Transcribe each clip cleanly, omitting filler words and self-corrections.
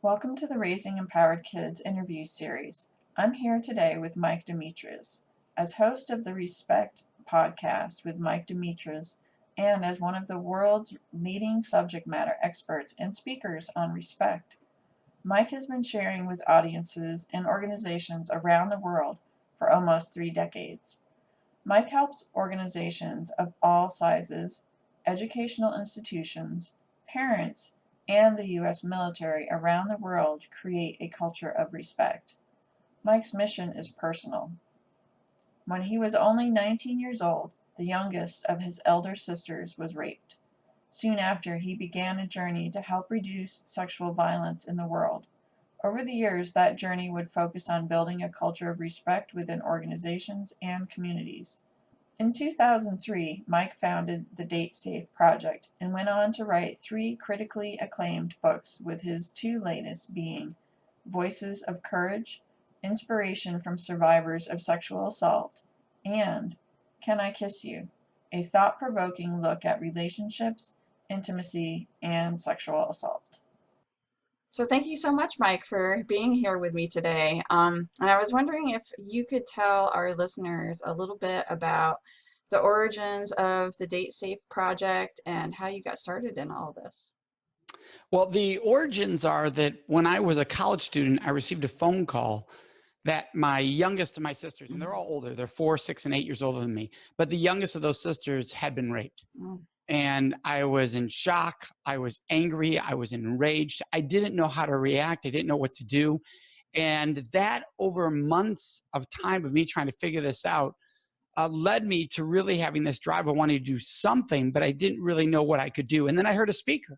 Welcome to the Raising Empowered Kids interview series. I'm here today with Mike Domitrz. As host of the Respect podcast with Mike Domitrz and as one of the world's leading subject matter experts and speakers on respect, Mike has been sharing with audiences and organizations around the world for almost 3 decades. Mike helps organizations of all sizes, educational institutions, parents, and the U.S. military around the world create a culture of respect. Mike's mission is personal. When he was only 19 years old, the youngest of his elder sisters was raped. Soon after, he began a journey to help reduce sexual violence in the world. Over the years, that journey would focus on building a culture of respect within organizations and communities. In 2003, Mike founded the Date Safe Project and went on to write 3 critically acclaimed books, with his 2 latest being Voices of Courage, Inspiration from Survivors of Sexual Assault, and Can I Kiss You?, a thought-provoking look at relationships, intimacy, and sexual assault. So thank you so much, Mike, for being here with me today. And I was wondering if you could tell our listeners a little bit about the origins of the Date Safe Project and how you got started in all this. Well, the origins are that when I was a college student, I received a phone call that my youngest of my sisters, and they're all older, they're 4, 6, and 8 years older than me, but the youngest of those sisters had been raped. Mm. And I was in shock. I was angry. I was enraged. I didn't know how to react. I didn't know what to do. And that, over months of time of me trying to figure this out, led me to really having this drive. I wanted to do something, but I didn't really know what I could do. And then I heard a speaker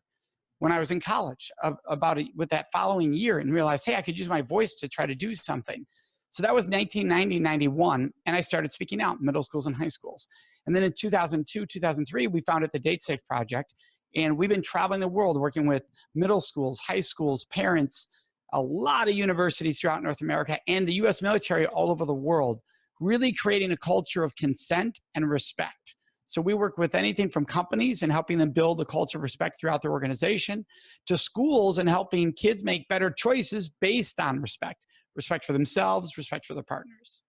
when I was in college about it with that following year, and realized, hey, I could use my voice to try to do something. So that was 1990, 91, and I started speaking out in middle schools and high schools. And then in 2002, 2003, we founded the Date Safe Project, and we've been traveling the world working with middle schools, high schools, parents, a lot of universities throughout North America, and the U.S. military all over the world, really creating a culture of consent and respect. So we work with anything from companies and helping them build a culture of respect throughout their organization, to schools and helping kids make better choices based on respect. Respect for themselves, respect for their partners.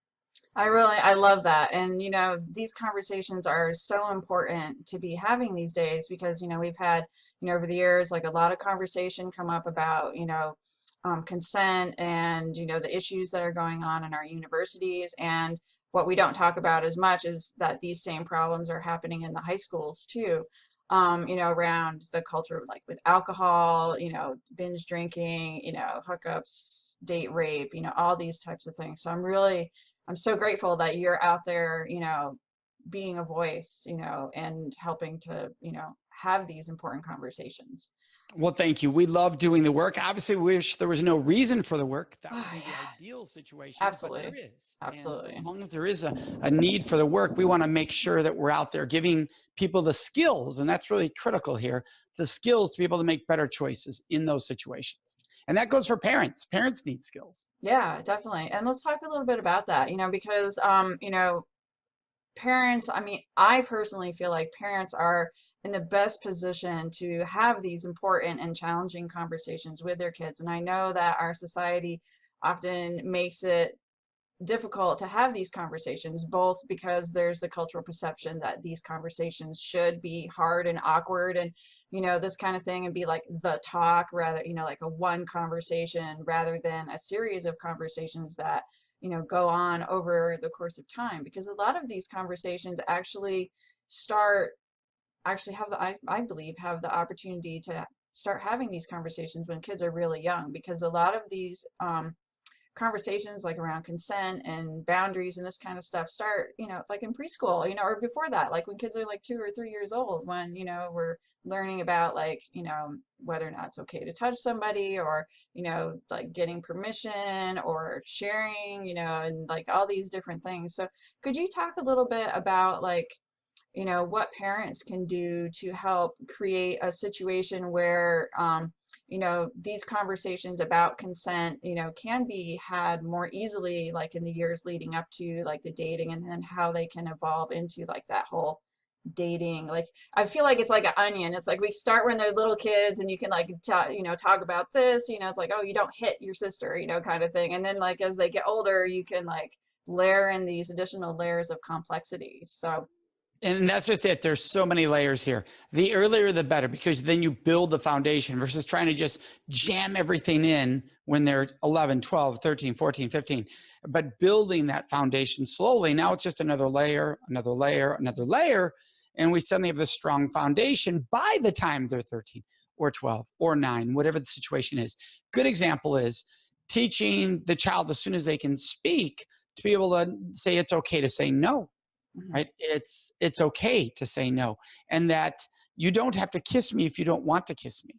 I love that. And, these conversations are so important to be having these days because, we've had, over the years, like a lot of conversation come up about, consent and, the issues that are going on in our universities. And what we don't talk about as much is that these same problems are happening in the high schools too. Around the culture, like with alcohol, binge drinking, hookups, date rape, all these types of things. So I'm so grateful that you're out there, being a voice, and helping to, have these important conversations. Well, thank you. We love doing the work. Obviously, we wish there was no reason for the work. That would be the ideal situation. Absolutely. But there is. Absolutely. And so as long as there is a need for the work, we want to make sure that we're out there giving people the skills, and that's really critical here, the skills to be able to make better choices in those situations. And that goes for parents. Parents need skills. Yeah, definitely. And let's talk a little bit about that, because, parents, I personally feel like parents are in the best position to have these important and challenging conversations with their kids. And I know that our society often makes it difficult to have these conversations, both because there's the cultural perception that these conversations should be hard and awkward and, this kind of thing, and be like the talk rather, like a one conversation rather than a series of conversations that, go on over the course of time. Because a lot of these conversations actually have I believe have the opportunity to start having these conversations when kids are really young, because a lot of these conversations like around consent and boundaries and this kind of stuff start, like in preschool, or before that, like when kids are like 2 or 3 years old, when, we're learning about like, whether or not it's okay to touch somebody, or, like getting permission or sharing, and like all these different things. So could you talk a little bit about like, what parents can do to help create a situation where, these conversations about consent, can be had more easily, like in the years leading up to like the dating, and then how they can evolve into like that whole dating. Like, I feel like it's like an onion. It's like we start when they're little kids and you can like talk about this, it's like, oh, you don't hit your sister, kind of thing. And then like as they get older, you can like layer in these additional layers of complexity. So And that's just it. There's so many layers here. The earlier, the better, because then you build the foundation versus trying to just jam everything in when they're 11, 12, 13, 14, 15. But building that foundation slowly, now it's just another layer, another layer, another layer. And we suddenly have this strong foundation by the time they're 13 or 12 or 9, whatever the situation is. Good example is teaching the child as soon as they can speak to be able to say it's okay to say no. Right? It's okay to say no. And that you don't have to kiss me if you don't want to kiss me.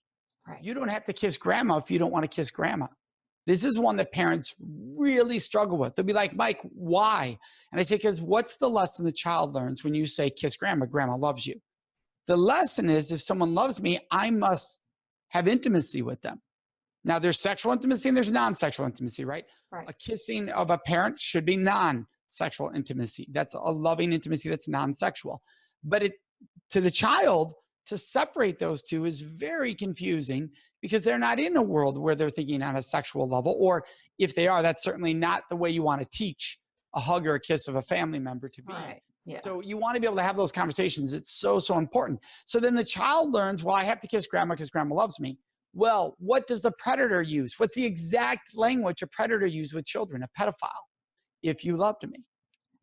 right. You don't have to kiss grandma if you don't want to kiss grandma. This is one that parents really struggle with. They'll be like, Mike, why? And I say, because what's the lesson the child learns when you say kiss grandma? Grandma loves you. The lesson is if someone loves me, I must have intimacy with them. Now, there's sexual intimacy and there's non-sexual intimacy, right? Right. A kissing of a parent should be non-sexual intimacy. That's a loving intimacy that's non-sexual. But to the child, to separate those two is very confusing because they're not in a world where they're thinking on a sexual level. Or if they are, that's certainly not the way you want to teach a hug or a kiss of a family member to be. Right. Yeah. So you want to be able to have those conversations. It's so, so important. So then the child learns, well, I have to kiss grandma because grandma loves me. Well, what does the predator use? What's the exact language a predator uses with children, a pedophile? If you loved me,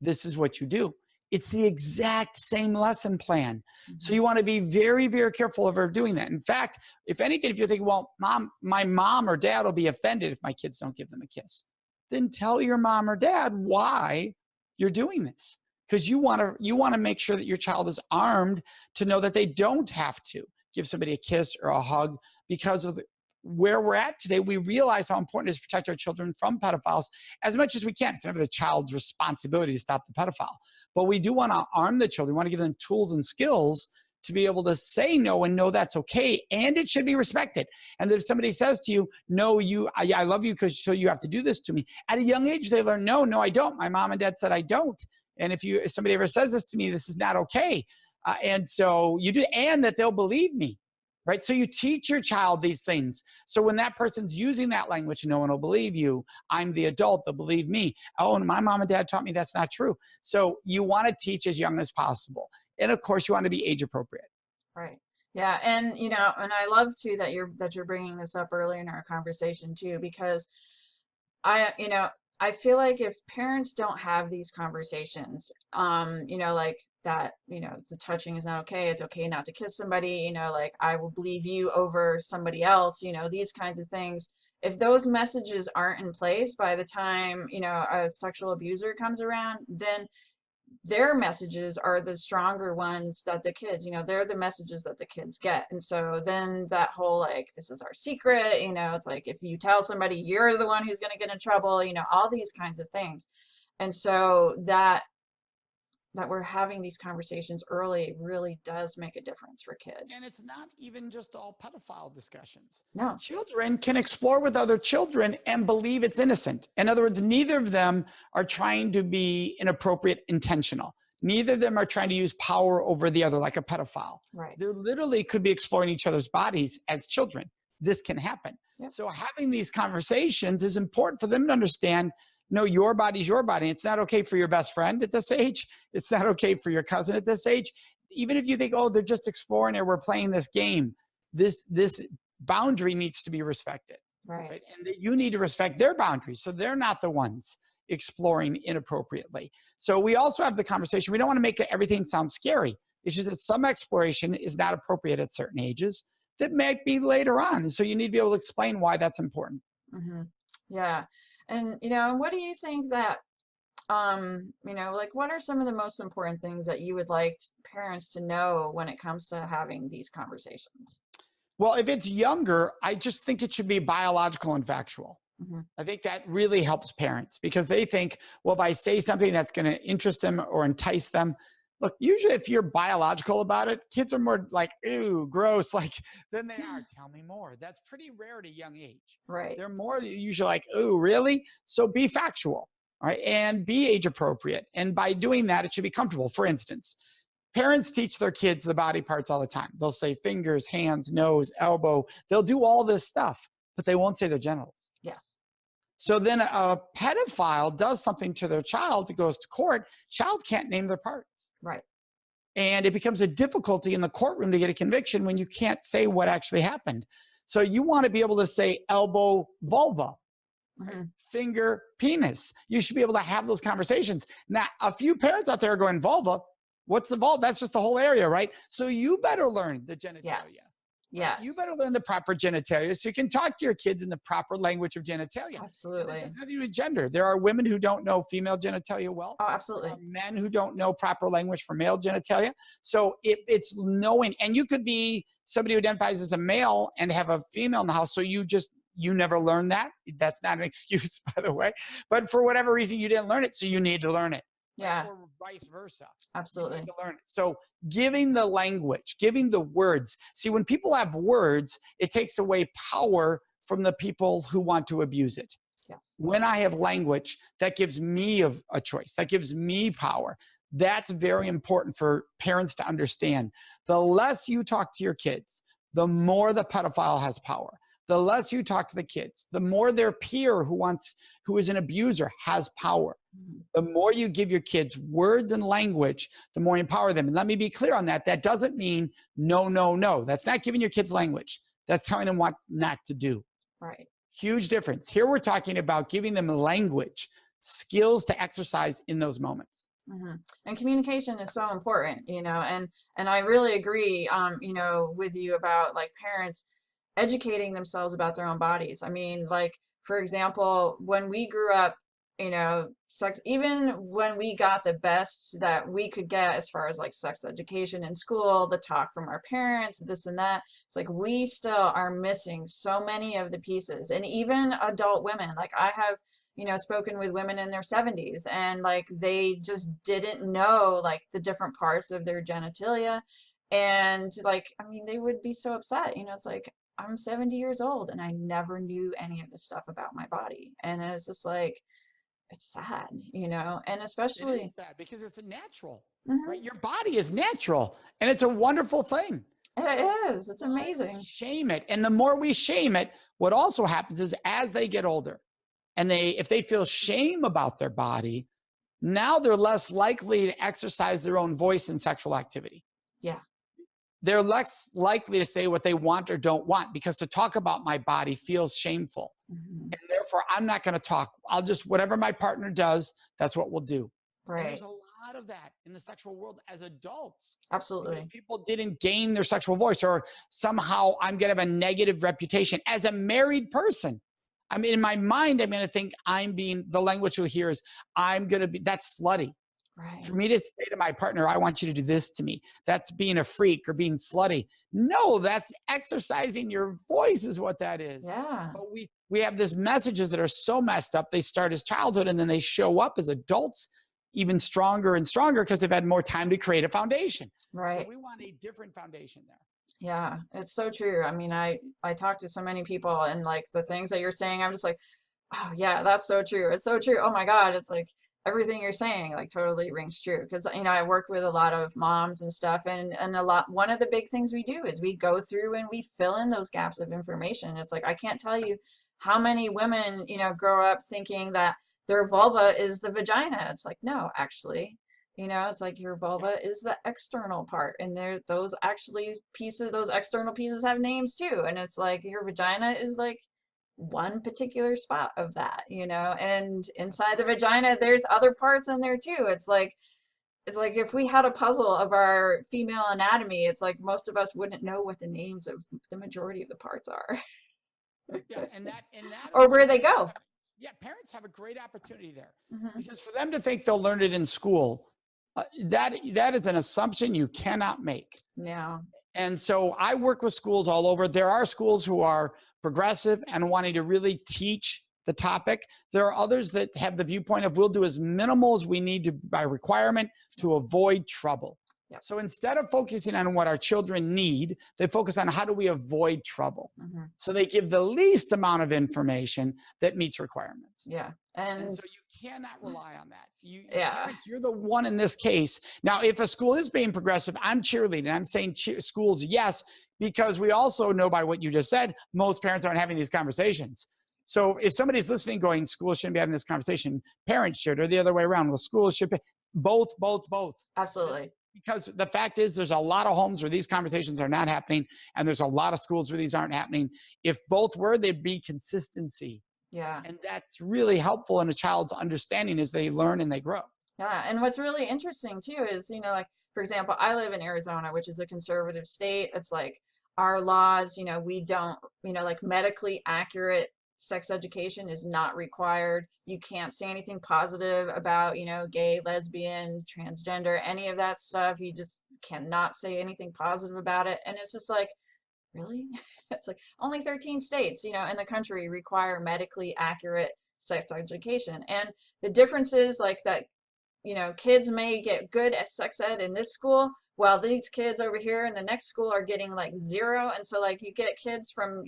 this is what you do. It's the exact same lesson plan. So you want to be very, very careful of her doing that. In fact, if anything, if you're thinking, well, my mom or dad will be offended if my kids don't give them a kiss, then tell your mom or dad why you're doing this. Because you want to make sure that your child is armed to know that they don't have to give somebody a kiss or a hug because of where we're at today. We realize how important it is to protect our children from pedophiles as much as we can. It's never the child's responsibility to stop the pedophile, but we do want to arm the children. We want to give them tools and skills to be able to say no and know that's okay, and it should be respected. And if somebody says to you, no, I love you because so you have to do this to me, at a young age they learn, no, I don't. My mom and dad said I don't. And if somebody ever says this to me, this is not okay. And so you do, and that they'll believe me, right? So you teach your child these things. So when that person's using that language, no one will believe you. I'm the adult, they'll believe me. Oh, and my mom and dad taught me that's not true. So you want to teach as young as possible. And of course you want to be age appropriate. Right. Yeah. And, and I love too that you're bringing this up early in our conversation too, because I feel like if parents don't have these conversations, like that, the touching is not okay. It's okay not to kiss somebody, like I will believe you over somebody else, these kinds of things. If those messages aren't in place by the time, a sexual abuser comes around, then their messages are the stronger ones that the kids, they're the messages that the kids get. And so then that whole, like, this is our secret, it's like, if you tell somebody you're the one who's going to get in trouble, all these kinds of things. And so that we're having these conversations early really does make a difference for kids. And it's not even just all pedophile discussions. No. Children can explore with other children and believe it's innocent. In other words, neither of them are trying to be inappropriate, intentional. Neither of them are trying to use power over the other like a pedophile. Right. They literally could be exploring each other's bodies as children. This can happen. Yep. So having these conversations is important for them to understand, no, your body's your body. It's not okay for your best friend at this age. It's not okay for your cousin at this age. Even if you think, oh, they're just exploring or we're playing this game, this boundary needs to be respected. Right. And that you need to respect their boundaries. So they're not the ones exploring inappropriately. So we also have the conversation. We don't want to make everything sound scary. It's just that some exploration is not appropriate at certain ages that might be later on. And so you need to be able to explain why that's important. Mm-hmm. Yeah. And, what do you think that, like, what are some of the most important things that you would like parents to know when it comes to having these conversations? Well, if it's younger, I just think it should be biological and factual. Mm-hmm. I think that really helps parents because they think, well, if I say something that's going to interest them or entice them, look, usually if you're biological about it, kids are more like, ew, gross, like, than they are, tell me more. That's pretty rare at a young age. Right. They're more usually like, ooh, really? So be factual, all right? And be age appropriate. And by doing that, it should be comfortable. For instance, parents teach their kids the body parts all the time. They'll say fingers, hands, nose, elbow. They'll do all this stuff, but they won't say their genitals. Yes. So then a pedophile does something to their child that goes to court. Child can't name their parts. Right. And it becomes a difficulty in the courtroom to get a conviction when you can't say what actually happened. So you want to be able to say elbow, vulva, finger, penis. You should be able to have those conversations. Now, a few parents out there are going, vulva, what's the vulva? That's just the whole area, right? So you better learn the genitalia. Yes. Right? Yes. You better learn the proper genitalia so you can talk to your kids in the proper language of genitalia. Absolutely. This has nothing to do with gender. There are women who don't know female genitalia well. Oh, absolutely. There are men who don't know proper language for male genitalia. So it's knowing, and you could be somebody who identifies as a male and have a female in the house. So you never learned that. That's not an excuse, by the way. But for whatever reason, you didn't learn it. So you need to learn it. Yeah. Or vice versa. Absolutely. You need to learn it. So giving the language, giving the words. See, when people have words, it takes away power from the people who want to abuse it. Yes. When I have language, that gives me a choice. That gives me power. That's very important for parents to understand. The less you talk to your kids, the more the pedophile has power. The less you talk to the kids, the more their peer who is an abuser has power. The more you give your kids words and language, the more you empower them. And let me be clear on that. That doesn't mean no, no, no. That's not giving your kids language. That's telling them what not to do. Right. Huge difference. Here we're talking about giving them language, skills to exercise in those moments. And communication is so important, and I really agree, with you about like parents educating themselves about their own bodies. I mean, like, for example, when we grew up, sex, even when we got the best that we could get as far as like sex education in school, the talk from our parents, this and that, it's like we still are missing so many of the pieces. And even adult women, like I have, spoken with women in their 70s, and like they just didn't know like the different parts of their genitalia. And like, I mean, they would be so upset, it's like, I'm 70 years old and I never knew any of this stuff about my body. And it's just like, it's sad, and especially it is sad because it's a natural, right? Your body is natural and it's a wonderful thing. It is. It's amazing. Shame it. And the more we shame it, what also happens is as they get older and if they feel shame about their body, now they're less likely to exercise their own voice in sexual activity. Yeah. They're less likely to say what they want or don't want because to talk about my body feels shameful. And therefore, I'm not going to talk. I'll just, whatever my partner does, that's what we'll do. Right. And there's a lot of that in the sexual world as adults. Absolutely. People didn't gain their sexual voice, or somehow I'm going to have a negative reputation as a married person. I mean, in my mind, I'm going to think the language you'll hear is that's slutty. Right. For me to say to my partner, I want you to do this to me, that's being a freak or being slutty. No, that's exercising your voice is what that is. Yeah. But we have these messages that are so messed up. They start as childhood and then they show up as adults even stronger and stronger because they've had more time to create a foundation. Right. So we want a different foundation there. Yeah, it's so true. I mean, I talk to so many people, and like the things that you're saying, I'm just like, oh yeah, that's so true. It's so true. Oh my God. It's like, everything you're saying like totally rings true, because I work with a lot of moms and stuff, and one of the big things we do is we go through and we fill in those gaps of information. It's like, I can't tell you how many women grow up thinking that their vulva is the vagina. It's like, no, actually, it's like your vulva is the external part, and those external pieces have names too, and it's like your vagina is like one particular spot of that, and inside the vagina there's other parts in there too. It's like if we had a puzzle of our female anatomy, it's like most of us wouldn't know what the names of the majority of the parts are. Yeah, and that or where they go. Yeah, parents have a great opportunity there, because for them to think they'll learn it in school, that is an assumption you cannot make. Yeah. And so I work with schools all over. There are schools who are progressive and wanting to really teach the topic. There are others that have the viewpoint of we'll do as minimal as we need to by requirement to avoid trouble. Yep. So instead of focusing on what our children need, they focus on how do we avoid trouble. So they give the least amount of information that meets requirements. Yeah. And so you cannot rely on that. Yeah. Parents, you're the one in this case. Now, if a school is being progressive, I'm cheerleading. I'm saying schools, yes, because we also know by what you just said, most parents aren't having these conversations. So if somebody's listening going, schools shouldn't be having this conversation, parents should, or the other way around. Well, schools should be both. Absolutely. Because the fact is there's a lot of homes where these conversations are not happening, and there's a lot of schools where these aren't happening. If both were, there'd be consistency. Yeah. And that's really helpful in a child's understanding as they learn and they grow. Yeah. And what's really interesting too is, like, for example, I live in Arizona, which is a conservative state. It's like our laws, we don't, like medically accurate sex education is not required. You can't say anything positive about, gay, lesbian, transgender, any of that stuff. You just cannot say anything positive about it. And it's just like, really? It's like only 13 states, in the country require medically accurate sex education. And the difference is like that, kids may get good at sex ed in this school, while these kids over here in the next school are getting like 0. And so like you get kids from,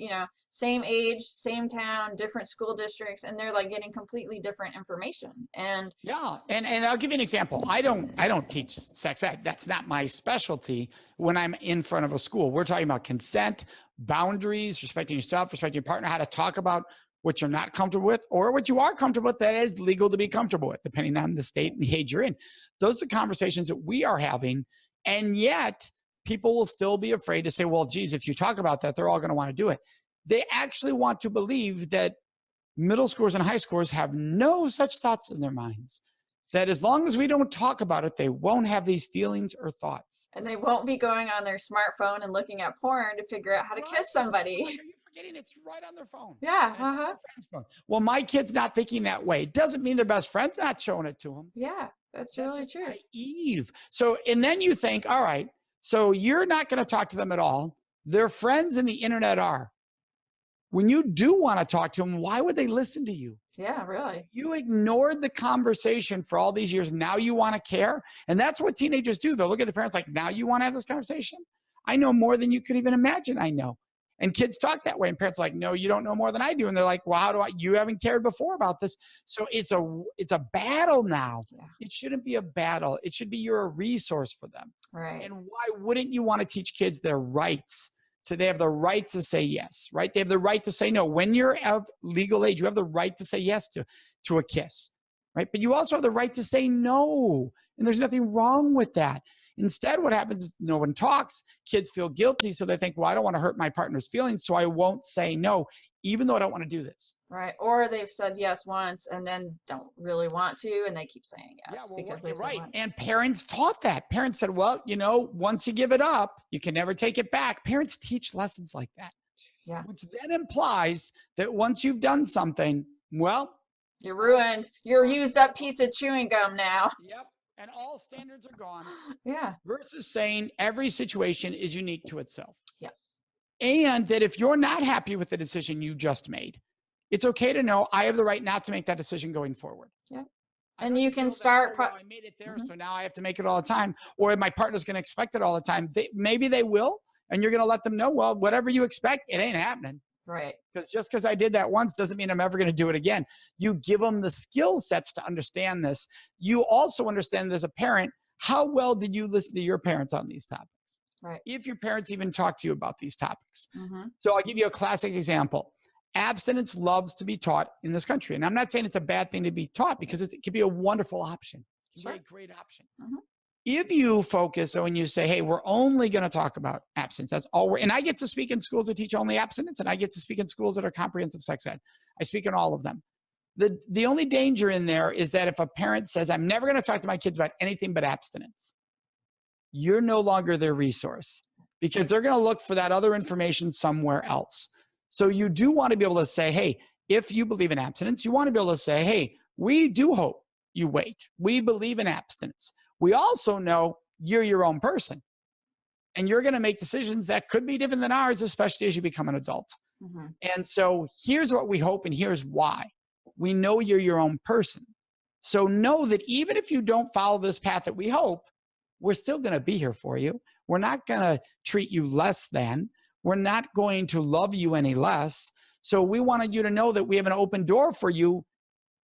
same age, same town, different school districts, and they're like getting completely different information. And yeah, and I'll give you an example. I don't teach sex ed. That's not my specialty when I'm in front of a school. We're talking about consent, boundaries, respecting yourself, respecting your partner, how to talk about what you're not comfortable with or what you are comfortable with that is legal to be comfortable with, depending on the state and the age you're in. Those are conversations that we are having. And yet people will still be afraid to say, well, geez, if you talk about that, they're all going to want to do it. They actually want to believe that middle schoolers and high schoolers have no such thoughts in their minds, that as long as we don't talk about it, they won't have these feelings or thoughts. And they won't be going on their smartphone and looking at porn to figure out how to kiss somebody. Like, are you forgetting it's right on their phone? Yeah. Their friend's phone. Well, my kid's not thinking that way. It doesn't mean their best friend's not showing it to them. Yeah, that's really true. Naive. So, and then you think, all right, so you're not going to talk to them at all. Their friends in the internet are. When you do want to talk to them, why would they listen to you? Yeah, really. You ignored the conversation for all these years. Now you want to care. And that's what teenagers do. They'll look at the parents like, now you want to have this conversation? I know more than you could even imagine I know. And kids talk that way. And parents are like, no, you don't know more than I do. And they're like, well, how do I? You haven't cared before about this. So it's a battle now. Yeah. It shouldn't be a battle. It should be you're a resource for them. Right. And why wouldn't you want to teach kids their rights? So they have the right to say yes, right? They have the right to say no. When you're of legal age, you have the right to say yes to a kiss, right? But you also have the right to say no. And there's nothing wrong with that. Instead, what happens is no one talks. Kids feel guilty. So they think, well, I don't want to hurt my partner's feelings, so I won't say no, even though I don't want to do this. Right. Or they've said yes once and then don't really want to, and they keep saying yes. Yeah, well, because you're right. Once. And parents taught that. Parents said, well, once you give it up, you can never take it back. Parents teach lessons like that. Yeah. Which then implies that once you've done something, well, you're ruined. You're a used up piece of chewing gum now. Yep. And all standards are gone. Yeah. Versus saying every situation is unique to itself. Yes. And that if you're not happy with the decision you just made, it's okay to know I have the right not to make that decision going forward. Yeah. And you can start. I made it there, so now I have to make it all the time. Or my partner's going to expect it all the time. Maybe they will, and you're going to let them know, well, whatever you expect, it ain't happening. Right. Because just because I did that once doesn't mean I'm ever going to do it again. You give them the skill sets to understand this. You also understand as a parent, how well did you listen to your parents on these topics? Right. If your parents even talk to you about these topics. Mm-hmm. So I'll give you a classic example. Abstinence loves to be taught in this country. And I'm not saying it's a bad thing to be taught because it can be a wonderful option. It can be a great option. Mm-hmm. If you focus on when you say, hey, we're only going to talk about abstinence, that's all and I get to speak in schools that teach only abstinence, and I get to speak in schools that are comprehensive sex ed. I speak in all of them. The only danger in there is that if a parent says, I'm never going to talk to my kids about anything but abstinence, you're no longer their resource because they're going to look for that other information somewhere else. So you do want to be able to say, hey, if you believe in abstinence, you want to be able to say, hey, we do hope you wait. We believe in abstinence. We also know you're your own person and you're going to make decisions that could be different than ours, especially as you become an adult. Mm-hmm. And so here's what we hope and here's why. We know you're your own person. So know that even if you don't follow this path that we hope, we're still going to be here for you. We're not going to treat you less than. We're not going to love you any less. So we wanted you to know that we have an open door for you,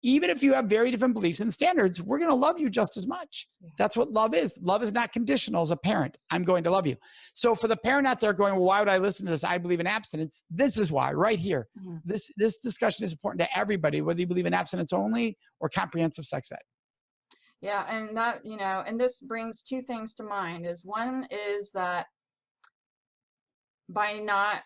even if you have very different beliefs and standards, we're going to love you just as much. Yeah. That's what love is. Love is not conditional as a parent. I'm going to love you. So for the parent out there going, well, why would I listen to this? I believe in abstinence. This is why right here. Mhm. This discussion is important to everybody, whether you believe in abstinence only or comprehensive sex ed. Yeah, and that, and this brings two things to mind. One is that by not,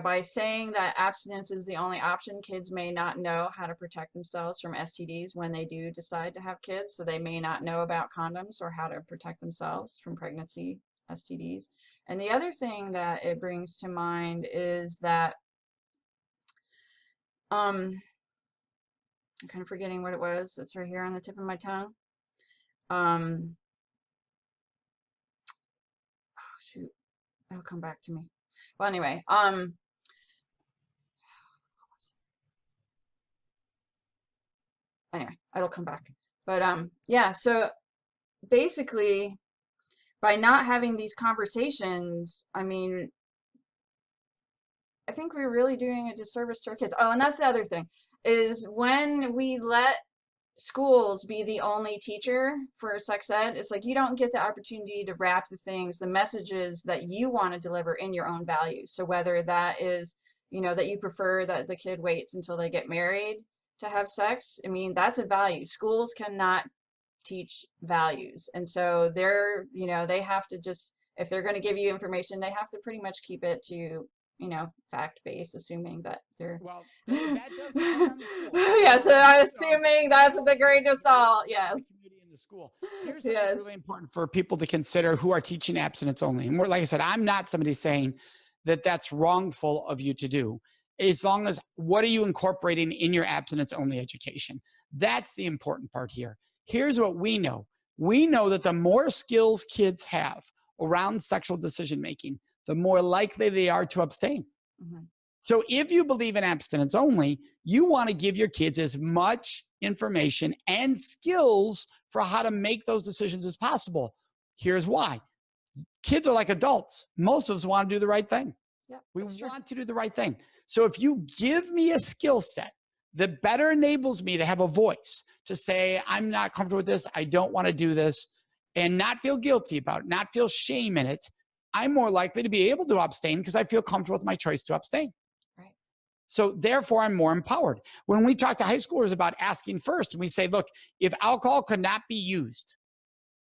by saying that abstinence is the only option, kids may not know how to protect themselves from STDs when they do decide to have kids. So they may not know about condoms or how to protect themselves from pregnancy STDs. And the other thing that it brings to mind is that, I'm kind of forgetting what it was. It's right here on the tip of my tongue. Oh shoot, it'll come back to me. Well, anyway, it'll come back. But yeah, so basically by not having these conversations, I mean, I think we're really doing a disservice to our kids. Oh, and that's the other thing, is when we let schools be the only teacher for sex ed, it's like you don't get the opportunity to wrap the messages that you want to deliver in your own values. So whether that is, that you prefer that the kid waits until they get married to have sex, I mean, that's a value. Schools cannot teach values. And so they have to just, if they're going to give you information, they have to pretty much keep it to, fact-based, assuming that they're, well, that does depend on the school. yeah, so I'm assuming that's the great assault. Yes. In the school. Here's something Yes. really important for people to consider who are teaching abstinence only. And like I said, I'm not somebody saying that that's wrongful of you to do. As long as, what are you incorporating in your abstinence only education? That's the important part here. Here's what we know. We know that the more skills kids have around sexual decision making, the more likely they are to abstain. Mm-hmm. So if you believe in abstinence only, you want to give your kids as much information and skills for how to make those decisions as possible. Here's why. Kids are like adults. Most of us want to do the right thing. Yeah, we want to do the right thing. So if you give me a skill set that better enables me to have a voice to say, I'm not comfortable with this, I don't want to do this, and not feel guilty about it, not feel shame in it, I'm more likely to be able to abstain because I feel comfortable with my choice to abstain. Right. So therefore, I'm more empowered. When we talk to high schoolers about asking first, and we say, look, if alcohol could not be used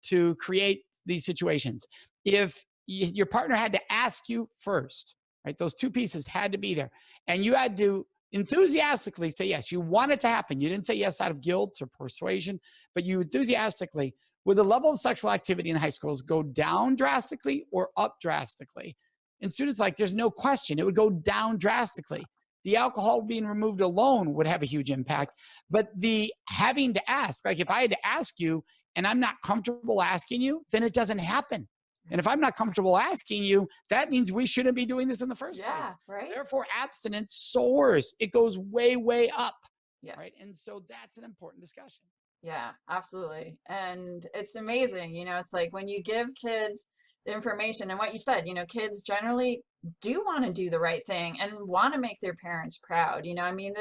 to create these situations, if your partner had to ask you first, right, those two pieces had to be there, and you had to enthusiastically say yes, you want it to happen. You didn't say yes out of guilt or persuasion, but you enthusiastically, would the level of sexual activity in high schools go down drastically or up drastically? And students like, there's no question, it would go down drastically. The alcohol being removed alone would have a huge impact, but the having to ask, like if I had to ask you and I'm not comfortable asking you, then it doesn't happen. And if I'm not comfortable asking you, that means we shouldn't be doing this in the first place. Right. Therefore, abstinence soars. It goes way, way up. Yes. Right. And so that's an important discussion. Yeah, absolutely. And it's amazing, it's like when you give kids the information and what you said, kids generally do want to do the right thing and want to make their parents proud. I mean,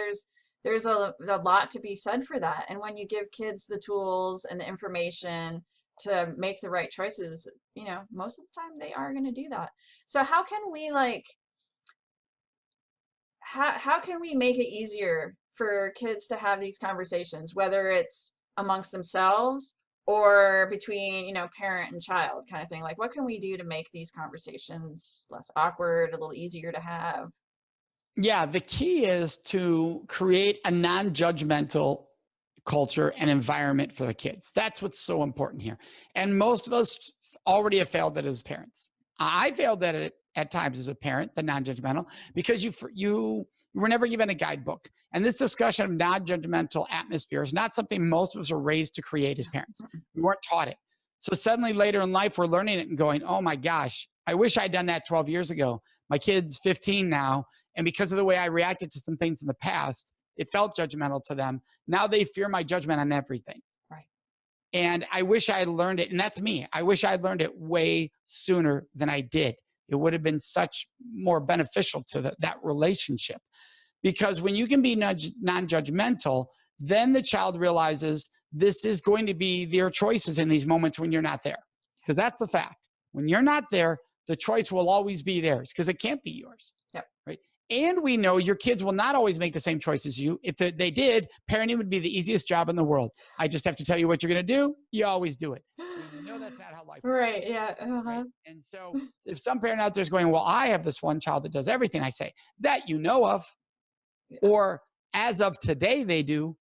there's a lot to be said for that. And when you give kids the tools and the information to make the right choices, most of the time they are going to do that. So how can we how can we make it easier for kids to have these conversations, whether it's amongst themselves or between, parent and child kind of thing? Like, what can we do to make these conversations less awkward, a little easier to have? Yeah, the key is to create a non-judgmental culture and environment for the kids. That's what's so important here. And most of us already have failed at it as parents. I failed at it at times as a parent, the non-judgmental, because you were never given a guidebook. And this discussion of non-judgmental atmosphere is not something most of us are raised to create as parents. We weren't taught it. So suddenly later in life, we're learning it and going, oh my gosh, I wish I'd done that 12 years ago. My kid's 15 now. And because of the way I reacted to some things in the past, it felt judgmental to them. Now they fear my judgment on everything. Right. And I wish I had learned it. And that's me. I wish I'd learned it way sooner than I did. It would have been such more beneficial to that relationship. Because when you can be non-judgmental, then the child realizes this is going to be their choices in these moments when you're not there. Because that's the fact. When you're not there, the choice will always be theirs because it can't be yours. Yep. Right. And we know your kids will not always make the same choice as you. If they did, parenting would be the easiest job in the world. I just have to tell you what you're going to do. You always do it. You know that's not how life works. Right. Yeah. Right? And so if some parent out there is going, well, I have this one child that does everything, I say, that you know of, Yeah. or as of today they do,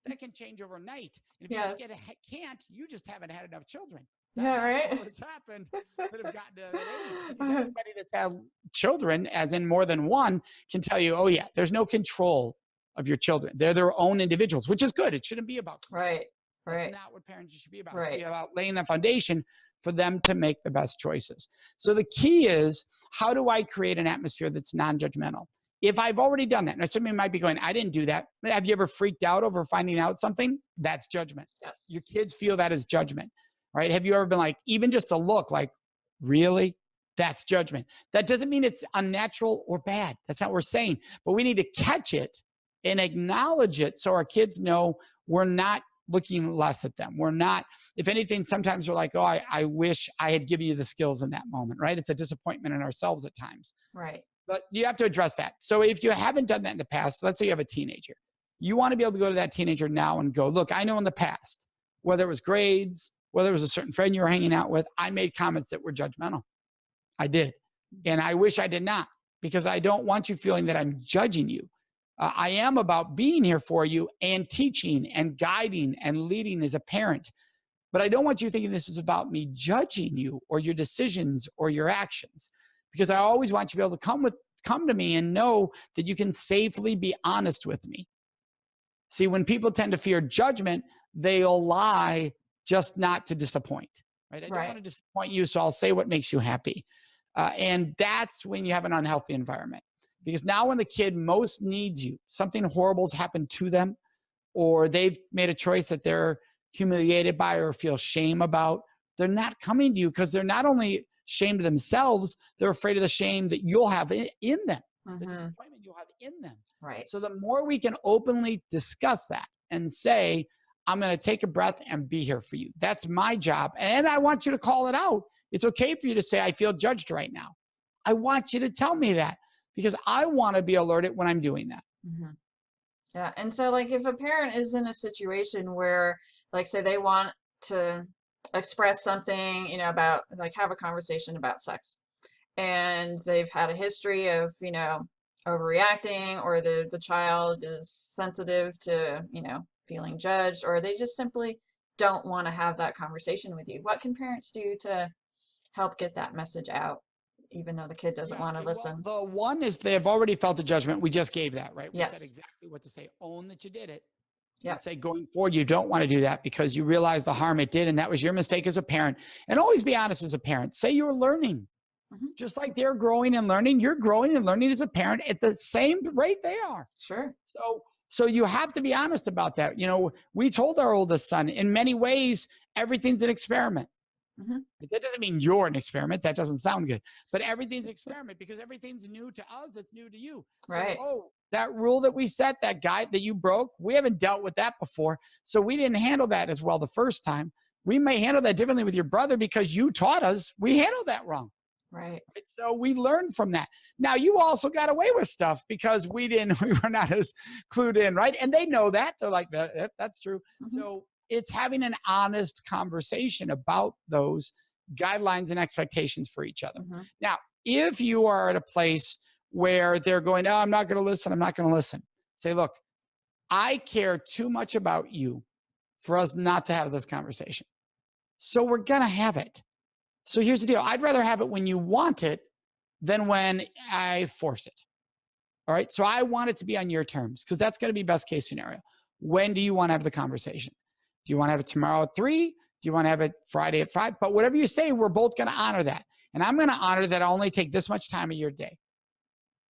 that can change overnight. And if Yes. you can't, you just haven't had enough children. Yeah, That's right. what's happened that have gotten to that age. Because everybody that's had children, as in more than one, can tell you, oh yeah, there's no control of your children. They're their own individuals, which is good. It shouldn't be about control. Right. That's Right. not what parenting should be about. Right. It should be about laying the foundation for them to make the best choices. So the key is, how do I create an atmosphere that's non-judgmental? If I've already done that, now somebody might be going, I didn't do that. Have you ever freaked out over finding out something? That's judgment. Yes. Your kids feel that as judgment, right? Have you ever been like, even just a look like, really? That's judgment. That doesn't mean it's unnatural or bad. That's not what we're saying. But we need to catch it and acknowledge it so our kids know we're not looking less at them. We're not, if anything, sometimes we're like, oh, I wish I had given you the skills in that moment, right? It's a disappointment in ourselves at times. Right. But you have to address that. So if you haven't done that in the past, let's say you have a teenager, you want to be able to go to that teenager now and go, look, I know in the past, whether it was grades, whether it was a certain friend you were hanging out with, I made comments that were judgmental. I did. And I wish I did not, because I don't want you feeling that I'm judging you. I am about being here for you and teaching and guiding and leading as a parent. But I don't want you thinking this is about me judging you or your decisions or your actions, because I always want you to be able to come to me and know that you can safely be honest with me. See, when people tend to fear judgment, they'll lie just not to disappoint. Right? I don't want to disappoint you, so I'll say what makes you happy. And that's when you have an unhealthy environment. Because now when the kid most needs you, something horrible's happened to them, or they've made a choice that they're humiliated by or feel shame about, they're not coming to you because they're not only ashamed of themselves, they're afraid of the shame that you'll have in them, the disappointment you'll have in them. Right. So the more we can openly discuss that and say, I'm going to take a breath and be here for you. That's my job. And I want you to call it out. It's okay for you to say, I feel judged right now. I want you to tell me that, because I want to be alerted when I'm doing that. Mm-hmm. Yeah. And so like if a parent is in a situation where, like, say they want to express something, you know, about, like, have a conversation about sex, and they've had a history of, you know, overreacting, or the child is sensitive to, you know, feeling judged, or they just simply don't want to have that conversation with you. What can parents do to help get that message out, even though the kid doesn't want to listen? Well, the one is they've already felt the judgment. We just gave that, right? We Yes. said exactly what to say. Own that you did it. Yeah. Say going forward, you don't want to do that because you realize the harm it did, and that was your mistake as a parent. And always be honest as a parent. Say you're learning. Just like they're growing and learning, you're growing and learning as a parent at the same rate they are. Sure. So you have to be honest about that. You know, we told our oldest son, in many ways, everything's an experiment. That doesn't mean you're an experiment. That doesn't sound good. But everything's an experiment because everything's new to us. That's new to you. Right. So, oh, that rule that we set, that guide that you broke, we haven't dealt with that before. So we didn't handle that as well the first time. We may handle that differently with your brother because you taught us we handled that wrong. Right. So we learned from that. Now you also got away with stuff because we were not as clued in, right? And they know that. They're like, that's true. So it's having an honest conversation about those guidelines and expectations for each other. Now, if you are at a place where they're going, oh, I'm not going to listen, I'm not going to listen. Say, look, I care too much about you for us not to have this conversation. So we're going to have it. So here's the deal. I'd rather have it when you want it than when I force it. All right. So I want it to be on your terms because that's going to be best case scenario. When do you want to have the conversation? Do you want to have it tomorrow at 3? Do you want to have it Friday at 5? But whatever you say, we're both going to honor that. And I'm going to honor that I'll only take this much time of your day.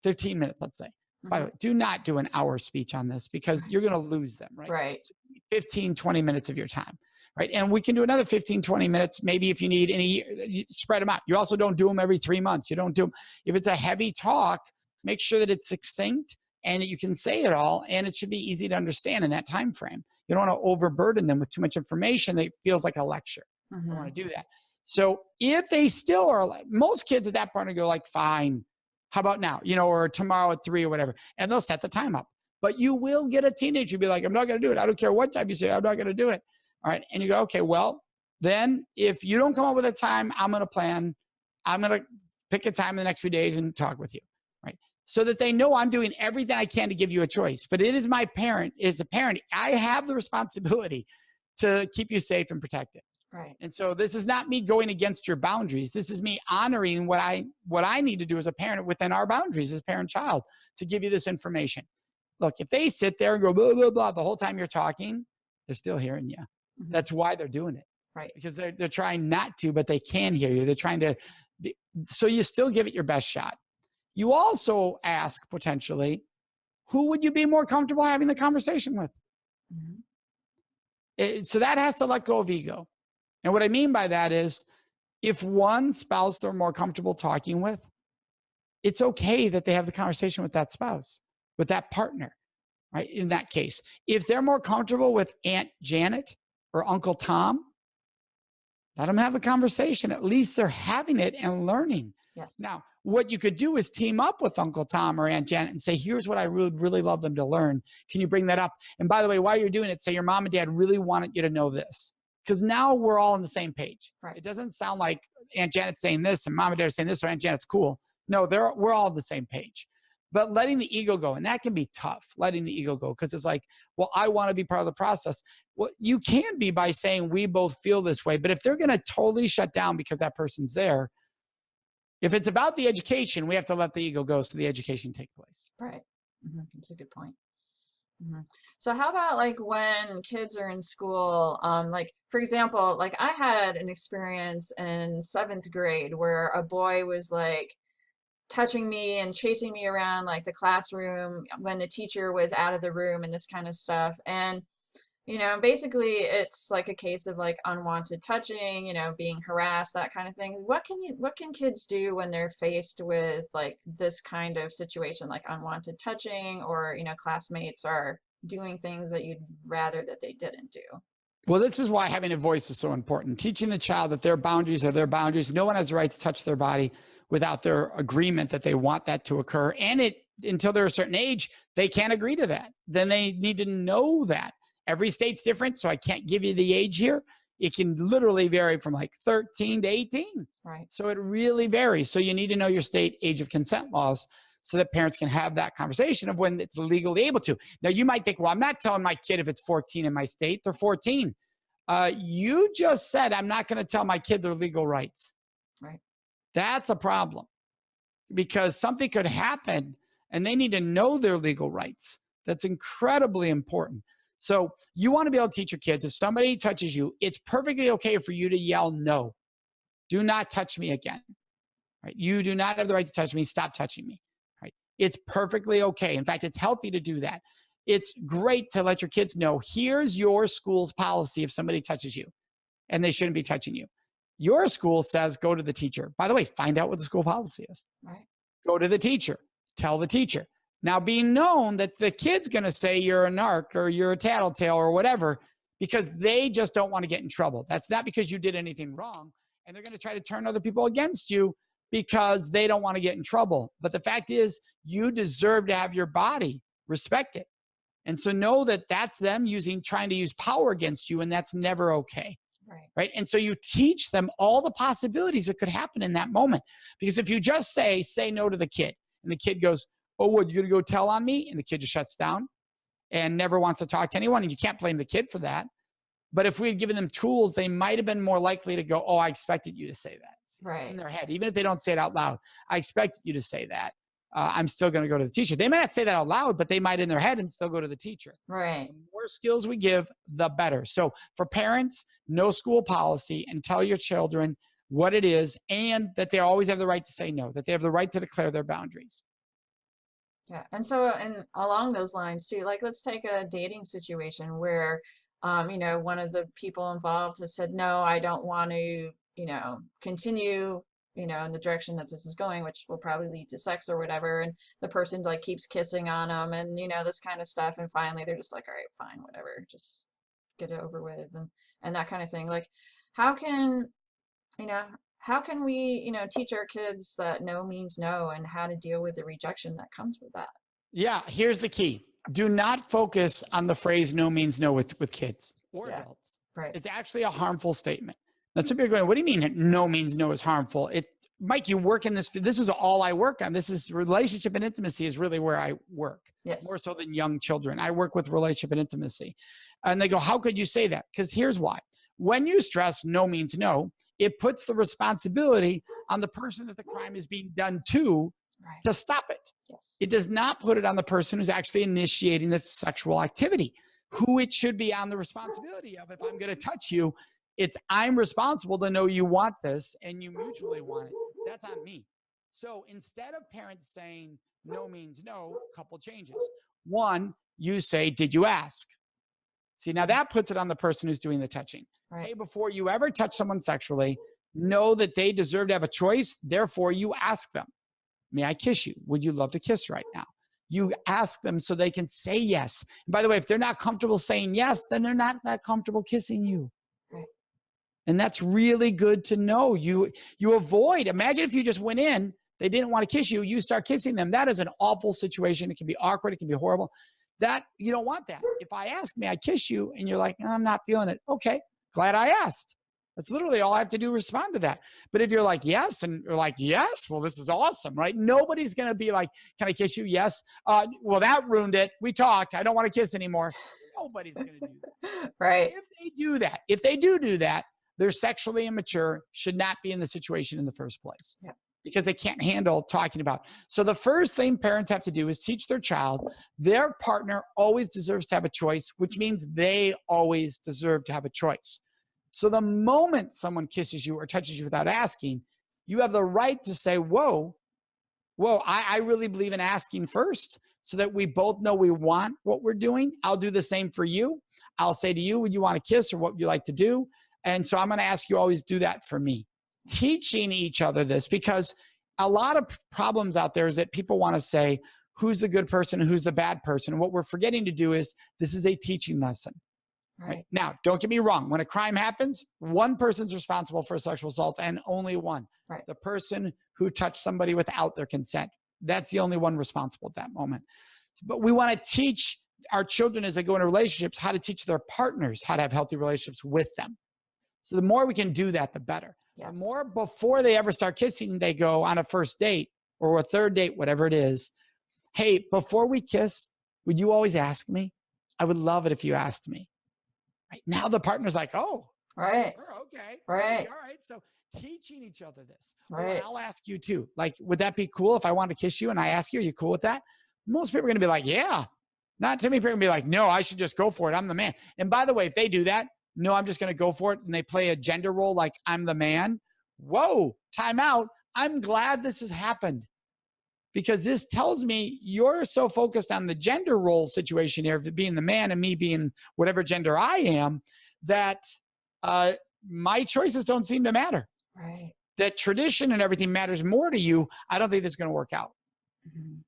15 minutes, let's say. By the way, do not do an hour speech on this because you're going to lose them, right? Right. So 15, 20 minutes of your time. Right. And we can do another 15, 20 minutes. Maybe if you need you spread them out. You also don't do them every 3 months. You don't do them. If it's a heavy talk, make sure that it's succinct and you can say it all, and it should be easy to understand in that time frame. You don't want to overburden them with too much information that feels like a lecture. You don't want to do that. So if they still are like, most kids at that point will go like, fine, how about now, or tomorrow at 3 or whatever, and they'll set the time up. But you will get a teenager be like, I'm not going to do it. I don't care what time you say, I'm not going to do it. All right. And you go, okay, well, then if you don't come up with a time, I'm going to plan. I'm going to pick a time in the next few days and talk with you. Right. So that they know I'm doing everything I can to give you a choice. But it is my parent, as a parent, I have the responsibility to keep you safe and protected. Right. And so this is not me going against your boundaries. This is me honoring what I need to do as a parent within our boundaries as parent-child to give you this information. Look, if they sit there and go blah, blah, blah the whole time you're talking, they're still hearing you. Mm-hmm. That's why they're doing it. Right. Because they're trying not to, but they can hear you. They're trying to, so you still give it your best shot. You also ask potentially, who would you be more comfortable having the conversation with? Mm-hmm. So that has to let go of ego. And what I mean by that is if one spouse they're more comfortable talking with, it's okay that they have the conversation with that spouse, with that partner, right? In that case, if they're more comfortable with Aunt Janet or Uncle Tom, let them have the conversation. At least they're having it and learning. Yes. Now, what you could do is team up with Uncle Tom or Aunt Janet and say, here's what I would really love them to learn. Can you bring that up? And by the way, while you're doing it, say your mom and dad really wanted you to know this. Because now we're all on the same page. Right. It doesn't sound like Aunt Janet's saying this and mom and dad are saying this, or Aunt Janet's cool. No, we're all on the same page. But letting the ego go, and that can be tough, letting the ego go, because it's like, well, I want to be part of the process. Well, you can be by saying we both feel this way. But if they're going to totally shut down because that person's there, if it's about the education, we have to let the ego go so the education take place. Right. Mm-hmm. That's a good point. Mm-hmm. So how about like when kids are in school, like for example, like I had an experience in 7th grade where a boy was like touching me and chasing me around like the classroom when the teacher was out of the room and this kind of stuff. And basically it's like a case of like unwanted touching, being harassed, that kind of thing. What can kids do when they're faced with like this kind of situation, like unwanted touching, or, classmates are doing things that you'd rather that they didn't do? Well, this is why having a voice is so important. Teaching the child that their boundaries are their boundaries. No one has the right to touch their body without their agreement that they want that to occur. And until they're a certain age, they can't agree to that. Then they need to know that. Every state's different, so I can't give you the age here. It can literally vary from like 13 to 18. Right. So it really varies. So you need to know your state age of consent laws so that parents can have that conversation of when it's legally able to. Now, you might think, well, I'm not telling my kid if it's 14 in my state. They're 14. You just said I'm not going to tell my kid their legal rights. Right. That's a problem because something could happen and they need to know their legal rights. That's incredibly important. So you want to be able to teach your kids, if somebody touches you, it's perfectly okay for you to yell, no, do not touch me again, right? You do not have the right to touch me. Stop touching me, right? It's perfectly okay. In fact, it's healthy to do that. It's great to let your kids know, here's your school's policy if somebody touches you and they shouldn't be touching you. Your school says, go to the teacher. By the way, find out what the school policy is. Right. Go to the teacher. Tell the teacher. Now, being known that the kid's going to say you're a narc or you're a tattletale or whatever, because they just don't want to get in trouble. That's not because you did anything wrong. And they're going to try to turn other people against you because they don't want to get in trouble. But the fact is, you deserve to have your body respected. And so know that that's them trying to use power against you, and that's never okay. Right. And so you teach them all the possibilities that could happen in that moment. Because if you just say no to the kid, and the kid goes, oh, what, you're going to go tell on me? And the kid just shuts down and never wants to talk to anyone. And you can't blame the kid for that. But if we had given them tools, they might have been more likely to go, oh, I expected you to say that. Right. In their head, even if they don't say it out loud, I expected you to say that. I'm still going to go to the teacher. They might not say that out loud, but they might in their head and still go to the teacher. Right. The more skills we give, the better. So for parents, know school policy and tell your children what it is, and that they always have the right to say no, that they have the right to declare their boundaries. Yeah. And so, and along those lines too, like let's take a dating situation where, one of the people involved has said, no, I don't want to, continue you know, in the direction that this is going, which will probably lead to sex or whatever. And the person like keeps kissing on them and, you know, this kind of stuff. And finally they're just like, all right, fine, whatever, just get it over with, and that kind of thing. Like, how can, you know, how can we, you know, teach our kids that no means no and how to deal with the rejection that comes with that? Yeah, here's the key. Do not focus on the phrase no means no with kids or Yeah. adults. Right. It's actually a harmful statement. Now, some people are going, what do you mean no means no is harmful? Mike, you work in this is all I work on. This is relationship and intimacy is really where I work. Yes. More so than young children. I work with relationship and intimacy. And they go, how could you say that? Because here's why. When you stress no means no, it puts the responsibility on the person that the crime is being done to stop it. Yes. It does not put it on the person who's actually initiating the sexual activity, who it should be on the responsibility of. If I'm going to touch you, I'm responsible to know you want this and you mutually want it. That's on me. So instead of parents saying no means no, a couple changes. One, you say, did you ask? See, now that puts it on the person who's doing the touching. Right. Hey, before you ever touch someone sexually, know that they deserve to have a choice. Therefore, you ask them, may I kiss you? Would you love to kiss right now? You ask them so they can say yes. And by the way, if they're not comfortable saying yes, then they're not that comfortable kissing you. Right. And that's really good to know. You avoid, imagine if you just went in, they didn't want to kiss you, you start kissing them. That is an awful situation. It can be awkward. It can be horrible. That you don't want that. If I ask, may I kiss you? And you're like, I'm not feeling it. Okay, glad I asked. That's literally all I have to do, respond to that. But if you're like, yes, and you're like, yes, well, this is awesome, right? Nobody's going to be like, can I kiss you? Yes. Well, that ruined it. We talked. I don't want to kiss anymore. Nobody's going to do that. Right. If they do that, if they do that, they're sexually immature, should not be in the situation in the first place. Yeah. Because they can't handle talking about. So the first thing parents have to do is teach their child their partner always deserves to have a choice, which means they always deserve to have a choice. So the moment someone kisses you or touches you without asking, you have the right to say, whoa, I really believe in asking first so that we both know we want what we're doing. I'll do the same for you. I'll say to you, would you want to kiss or what would you like to do? And so I'm going to ask you always do that for me. Teaching each other this, because a lot of problems out there is that people want to say, who's the good person, who's the bad person. And what we're forgetting to do is this is a teaching lesson. Right. Now, don't get me wrong. When a crime happens, one person's responsible for a sexual assault and only one. Right. The person who touched somebody without their consent. That's the only one responsible at that moment. But we want to teach our children as they go into relationships how to teach their partners how to have healthy relationships with them. So the more we can do that, the better. Yes. The more before they ever start kissing, they go on a first date or a third date, whatever it is. Hey, before we kiss, would you always ask me? I would love it if you asked me. Right now the partner's like, oh, right. Sure, okay. Right. All right. So teaching each other this. Right. I'll ask you too. Like, would that be cool if I wanted to kiss you and I ask you, are you cool with that? Most people are going to be like, yeah. Not too many people are going to be like, no, I should just go for it. I'm the man. And by the way, if they do that, no, I'm just going to go for it. And they play a gender role like I'm the man. Whoa, time out. I'm glad this has happened because this tells me you're so focused on the gender role situation here, of being the man and me being whatever gender I am, that my choices don't seem to matter. Right. That tradition and everything matters more to you. I don't think this is going to work out. Mm-hmm.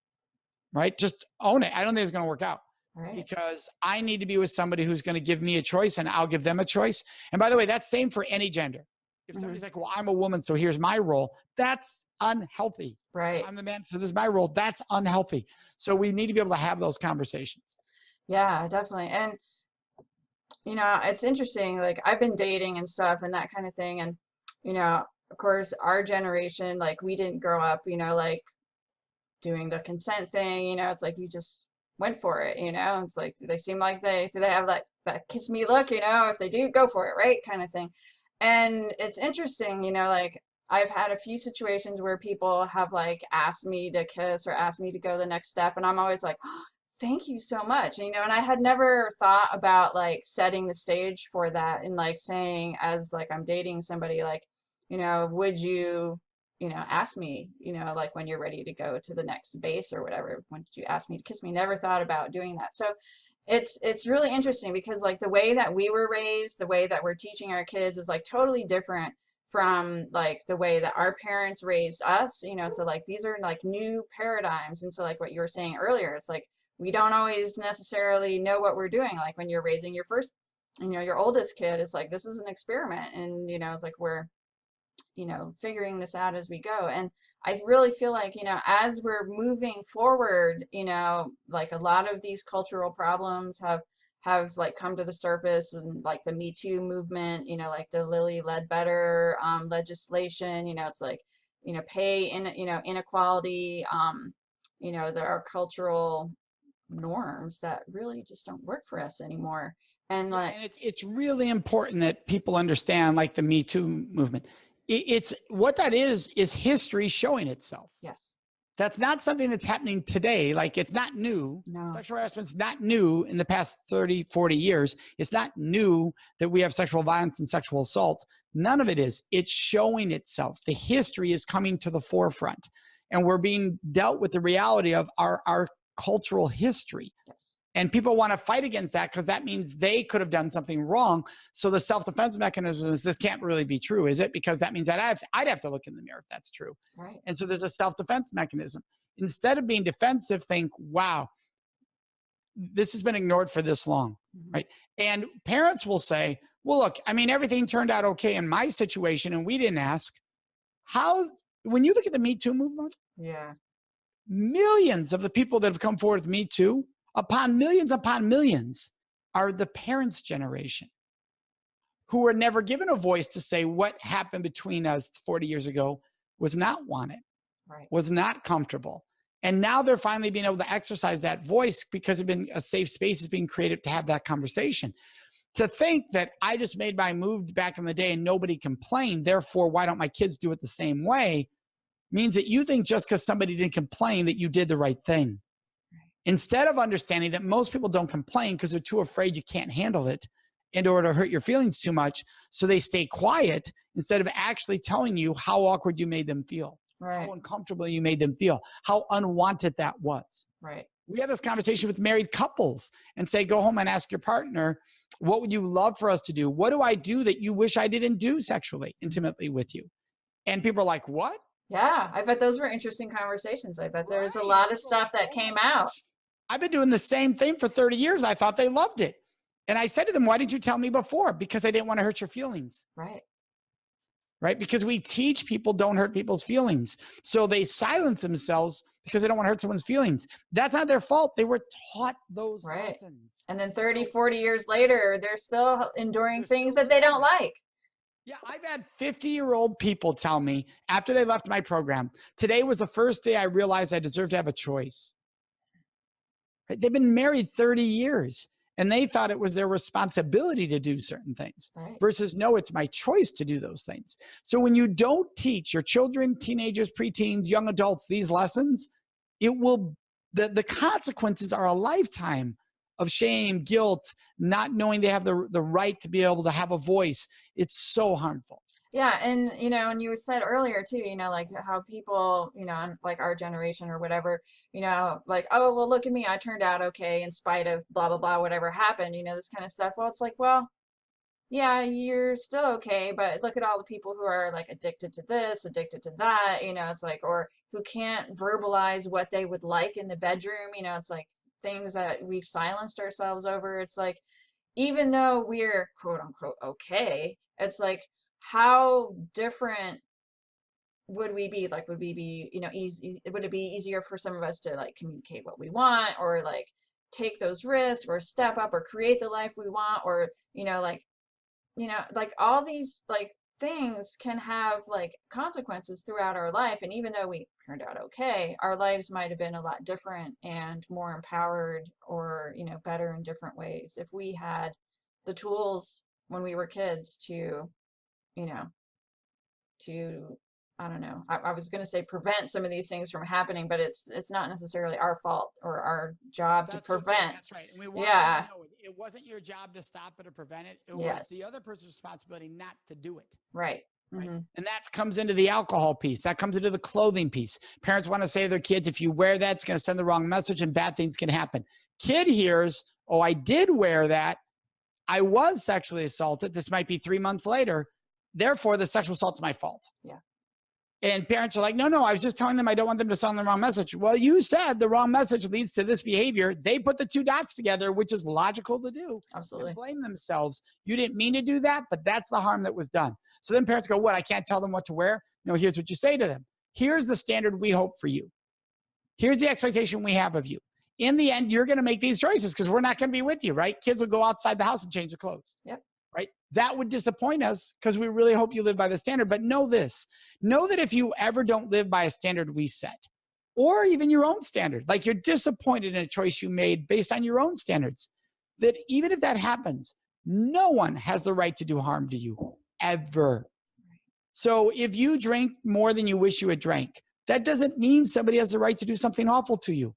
Right? Just own it. I don't think it's going to work out. Right. Because I need to be with somebody who's going to give me a choice and I'll give them a choice. And by the way, that's same for any gender. If somebody's like, well, I'm a woman, so here's my role, that's unhealthy. Right. I'm the man, so this is my role. That's unhealthy. So we need to be able to have those conversations. Yeah, definitely. And, you know, it's interesting. Like I've been dating and stuff and that kind of thing. And, you know, of course, our generation, like we didn't grow up, you know, like doing the consent thing, you know, it's like you just went for it, you know. It's like, do they seem like do they have that kiss me look, you know? If they do, go for it, right? Kind of thing. And it's interesting, you know, like I've had a few situations where people have like asked me to kiss or asked me to go the next step, and I'm always like, oh, thank you so much, you know. And I had never thought about like setting the stage for that and like saying, as like I'm dating somebody, like, you know, would you, you know, ask me, you know, like when you're ready to go to the next base or whatever, when did you ask me to kiss me? Never thought about doing that. So it's really interesting because like the way that we were raised, the way that we're teaching our kids is like totally different from like the way that our parents raised us, you know, so like these are like new paradigms. And so like what you were saying earlier, it's like we don't always necessarily know what we're doing. Like when you're raising your first, you know, your oldest kid, it's like this is an experiment, and you know, it's like we're, you know, figuring this out as we go. And I really feel like, you know, as we're moving forward, you know, like a lot of these cultural problems have like come to the surface, and like the Me Too movement, you know, like the Lilly Ledbetter legislation, you know, it's like, you know, you know, inequality, you know, there are cultural norms that really just don't work for us anymore. And Yeah, like, and it's really important that people understand, like the Me Too movement. It's what that is history showing itself. yes, That's not something that's happening today. Like it's not new. no, Sexual harassment's not new in the past 30, 40 years. It's not new that we have sexual violence and sexual assault. None of it is. It's showing itself. The history is coming to the forefront. And we're being dealt with the reality of our cultural history. yes, And people want to fight against that because that means they could have done something wrong. So the self-defense mechanism is, this can't really be true, is it? Because that means that I'd have to look in the mirror if that's true. right, And so there's a self-defense mechanism. Instead of being defensive, think, wow, this has been ignored for this long, right? And parents will say, well, look, I mean, everything turned out okay in my situation and we didn't ask. When you look at the Me Too movement, yeah, millions of the people that have come forward with Me Too, upon millions, are the parents' generation who were never given a voice to say what happened between us 40 years ago was not wanted, right, was not comfortable. And now they're finally being able to exercise that voice because a safe space is being created to have that conversation. To think that I just made my move back in the day and nobody complained, therefore, why don't my kids do it the same way, means that you think just because somebody didn't complain that you did the right thing. Instead of understanding that most people don't complain because they're too afraid you can't handle it in order to hurt your feelings too much. So they stay quiet instead of actually telling you how awkward you made them feel, right, how uncomfortable you made them feel, how unwanted that was. right, We have this conversation with married couples and say, go home and ask your partner, what would you love for us to do? What do I do that you wish I didn't do sexually, intimately with you? And people are like, what? yeah. I bet those were interesting conversations. I bet there's a Right. lot of stuff that came out. I've been doing the same thing for 30 years. I thought they loved it. And I said to them, why didn't you tell me before? Because I didn't want to hurt your feelings. Right, Right? Because we teach people don't hurt people's feelings. So they silence themselves because they don't want to hurt someone's feelings. That's not their fault. They were taught those right. lessons. And then 30, 40 years later, they're still enduring things that they don't like. Yeah, I've had 50-year-old people tell me after they left my program, today was the first day I realized I deserve to have a choice. Right? They've been married 30 years and they thought it was their responsibility to do certain things versus no, it's my choice to do those things. So when you don't teach your children, teenagers, preteens, young adults, these lessons, the consequences are a lifetime of shame, guilt, not knowing they have the right to be able to have a voice. It's so harmful. Yeah, and you know, and you said earlier too, you know, like how people, you know, like our generation or whatever, you know, like, oh, well, look at me, I turned out okay in spite of blah blah blah, whatever happened, you know, this kind of stuff. Well, it's like, well, yeah, you're still okay, but look at all the people who are like addicted to this, addicted to that, you know, it's like, or who can't verbalize what they would like in the bedroom, you know, it's like things that we've silenced ourselves over. It's like, even though we're quote unquote okay, it's like, how different would we be? Like, would we be, you know, would it be easier for some of us to like communicate what we want, or like take those risks, or step up, or create the life we want, or, you know, like all these like things can have like consequences throughout our life. And even though we turned out okay, our lives might have been a lot different and more empowered, or, you know, better in different ways if we had the tools when we were kids to, you know, I don't know, I was going to say prevent some of these things from happening, but it's not necessarily our fault or our job to prevent. That's right. And we want Yeah. them to know it wasn't your job to stop it or prevent it. It was Yes. the other person's responsibility not to do it. Right. Right. Mm-hmm. And that comes into the alcohol piece. That comes into the clothing piece. Parents want to say to their kids, if you wear that, it's going to send the wrong message and bad things can happen. Kid hears, oh, I did wear that. I was sexually assaulted. This might be 3 months later. therefore the sexual assault's my fault. Yeah. And parents are like, no, I was just telling them I don't want them to send the wrong message. Well, you said the wrong message leads to this behavior. They put the two dots together, which is logical to do. Absolutely. And blame themselves. You didn't mean to do that, but that's the harm that was done. So then parents go, what? I can't tell them what to wear? No, here's what you say to them. Here's the standard we hope for you. Here's the expectation we have of you. In the end, you're going to make these choices because we're not going to be with you, right? Kids will go outside the house and change their clothes. Yep. Right? That would disappoint us because we really hope you live by the standard. But know this, know that if you ever don't live by a standard we set, or even your own standard, like you're disappointed in a choice you made based on your own standards, that even if that happens, no one has the right to do harm to you ever. So if you drink more than you wish you had drank, that doesn't mean somebody has the right to do something awful to you.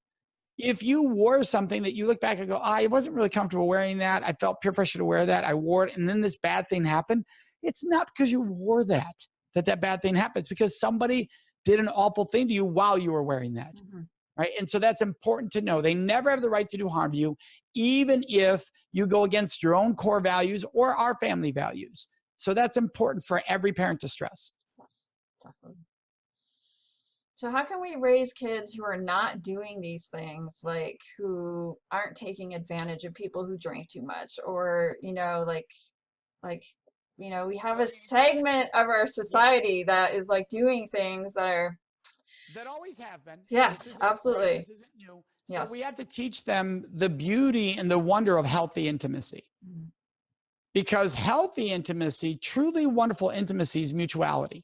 If you wore something that you look back and go, I wasn't really comfortable wearing that. I felt peer pressure to wear that. I wore it. And then this bad thing happened. It's not because you wore that bad thing happens, because somebody did an awful thing to you while you were wearing that. Mm-hmm. Right. And so that's important to know. They never have the right to do harm to you, even if you go against your own core values or our family values. So that's important for every parent to stress. Yes, definitely. So how can we raise kids who are not doing these things, like who aren't taking advantage of people who drink too much, or, you know, we have a segment of our society that is like doing things that always have been. Yes, absolutely. Right? This isn't new. So yes. We have to teach them the beauty and the wonder of healthy intimacy. Mm-hmm. Because healthy intimacy, truly wonderful intimacy, is mutuality.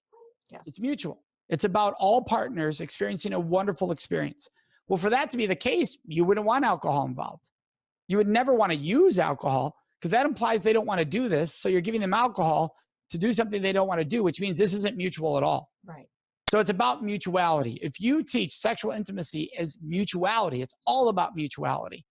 Yes. It's mutual. It's about all partners experiencing a wonderful experience. Well, for that to be the case, you wouldn't want alcohol involved. You would never want to use alcohol because that implies they don't want to do this. So you're giving them alcohol to do something they don't want to do, which means this isn't mutual at all. Right. So it's about mutuality. If you teach sexual intimacy as mutuality, it's all about mutuality.